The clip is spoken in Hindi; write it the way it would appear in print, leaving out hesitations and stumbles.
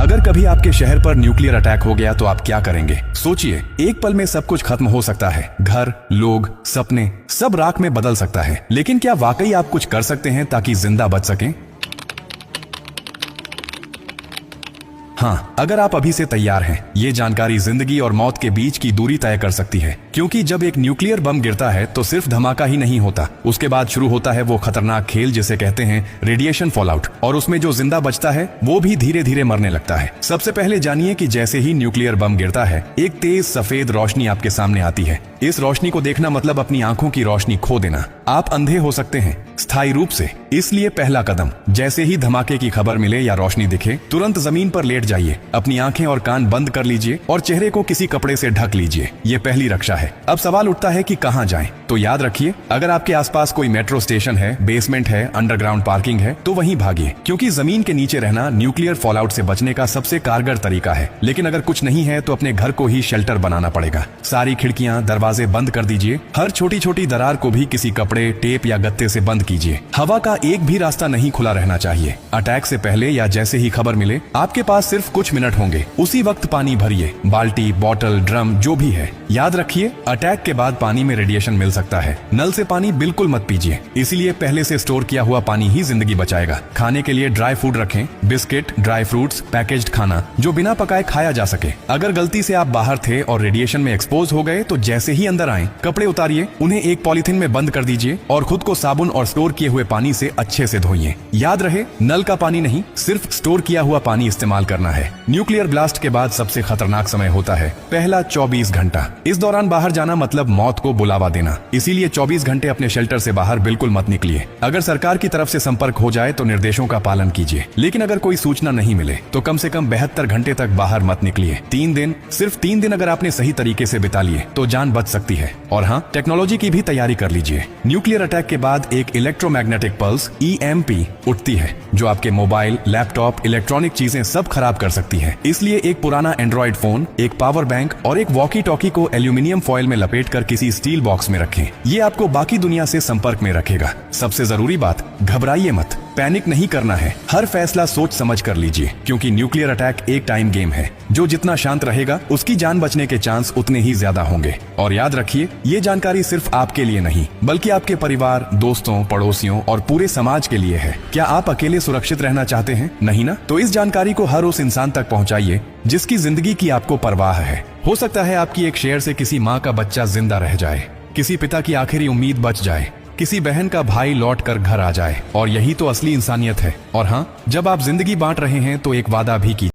अगर कभी आपके शहर पर न्यूक्लियर अटैक हो गया तो आप क्या करेंगे? सोचिए, एक पल में सब कुछ खत्म हो सकता है। घर, लोग, सपने, सब राख में बदल सकता है। लेकिन क्या वाकई आप कुछ कर सकते हैं ताकि जिंदा बच सकें? हाँ, अगर आप अभी से तैयार हैं, ये जानकारी जिंदगी और मौत के बीच की दूरी तय कर सकती है। क्योंकि जब एक न्यूक्लियर बम गिरता है तो सिर्फ धमाका ही नहीं होता, उसके बाद शुरू होता है वो खतरनाक खेल जिसे कहते हैं रेडिएशन फॉलआउट। और उसमें जो जिंदा बचता है वो भी धीरे धीरे मरने लगता है। सबसे पहले जानिए कि जैसे ही न्यूक्लियर बम गिरता है, एक तेज सफेद रोशनी आपके सामने आती है। इस रोशनी को देखना मतलब अपनी आंखों की रोशनी खो देना। आप अंधे हो सकते हैं, स्थायी रूप से। इसलिए पहला कदम, जैसे ही धमाके की खबर मिले या रोशनी दिखे, तुरंत जमीन पर लेट जाइए, अपनी आंखें और कान बंद कर लीजिए और चेहरे को किसी कपड़े से ढक लीजिए। ये पहली रक्षा है। अब सवाल उठता है कि कहां जाएं? तो याद रखिए, अगर आपके आसपास कोई मेट्रो स्टेशन है, बेसमेंट है, अंडरग्राउंड पार्किंग है, तो वहीं भागिए, क्योंकि जमीन के नीचे रहना न्यूक्लियर फॉलआउट से बचने का सबसे कारगर तरीका है। लेकिन अगर कुछ नहीं है तो अपने घर को ही शेल्टर बनाना पड़ेगा। सारी खिड़कियां, दरवाजे बंद कर दीजिए। हर छोटी छोटी दरार को भी किसी कपड़े, टेप या गत्ते से बंद कीजिए। हवा का एक भी रास्ता नहीं खुला रहना चाहिए। अटैक से पहले या जैसे ही खबर मिले, आपके पास सिर्फ कुछ मिनट होंगे। उसी वक्त पानी भरिए, बाल्टी, बोतल, ड्रम, जो भी है। याद रखिए, अटैक के बाद पानी में रेडिएशन मिल सकता है। नल से पानी बिल्कुल मत पीजिए, इसीलिए पहले से स्टोर किया हुआ पानी ही जिंदगी बचाएगा। खाने के लिए ड्राई फूड रखें, बिस्किट, ड्राई फ्रूट्स, पैकेज्ड खाना जो बिना पकाए खाया जा सके। अगर गलती से आप बाहर थे और रेडिएशन में एक्सपोज हो गए तो जैसे ही अंदर आए, कपड़े उतारिए, उन्हें एक पॉलिथीन में बंद कर दीजिए और खुद को साबुन और स्टोर किए हुए पानी से अच्छे से धोइए। याद रहे, नल का पानी नहीं, सिर्फ स्टोर किया हुआ पानी इस्तेमाल करना है। न्यूक्लियर ब्लास्ट के बाद सबसे खतरनाक समय होता है पहला 24 घंटा। इस दौरान बाहर जाना मतलब मौत को बुलावा देना। इसीलिए 24 घंटे अपने शेल्टर से बाहर बिल्कुल मत निकलिए। अगर सरकार की तरफ से संपर्क हो जाए तो निर्देशों का पालन कीजिए। लेकिन अगर कोई सूचना नहीं मिले तो कम से कम 72 घंटे तक बाहर मत निकलिए। 3 दिन, सिर्फ 3 दिन अगर आपने सही तरीके से बिता लिए तो जान बच सकती है। और हाँ, टेक्नोलॉजी की भी तैयारी कर लीजिए। न्यूक्लियर अटैक के बाद एक इलेक्ट्रोमैग्नेटिक पल्स EMP उठती है, जो आपके मोबाइल, लैपटॉप, इलेक्ट्रॉनिक चीजें सब खराब कर सकती है। इसलिए एक पुराना एंड्रॉइड फोन, एक पावर बैंक और एक वॉकी टॉकी को एल्यूमिनियम फॉइल में लपेटकर किसी स्टील बॉक्स में रखें। ये आपको बाकी दुनिया से संपर्क में रखेगा। सबसे जरूरी बात, घबराइए मत, पैनिक नहीं करना है। हर फैसला सोच समझ कर लीजिए, क्योंकि न्यूक्लियर अटैक एक टाइम गेम है। जो जितना शांत रहेगा, उसकी जान बचने के चांस उतने ही ज्यादा होंगे। और याद रखिए, ये जानकारी सिर्फ आपके लिए नहीं, बल्कि आपके परिवार, दोस्तों, पड़ोसियों और पूरे समाज के लिए है। क्या आप अकेले सुरक्षित रहना चाहते हैं? नहीं ना? तो इस जानकारी को हर उस इंसान तक पहुंचाइए जिसकी जिंदगी की आपको परवाह है। हो सकता है आपकी एक शेयर से किसी माँ का बच्चा जिंदा रह जाए, किसी पिता की आखिरी उम्मीद बच जाए, किसी बहन का भाई लौट कर घर आ जाए। और यही तो असली इंसानियत है। और हाँ, जब आप जिंदगी बांट रहे हैं तो एक वादा भी कीजिए।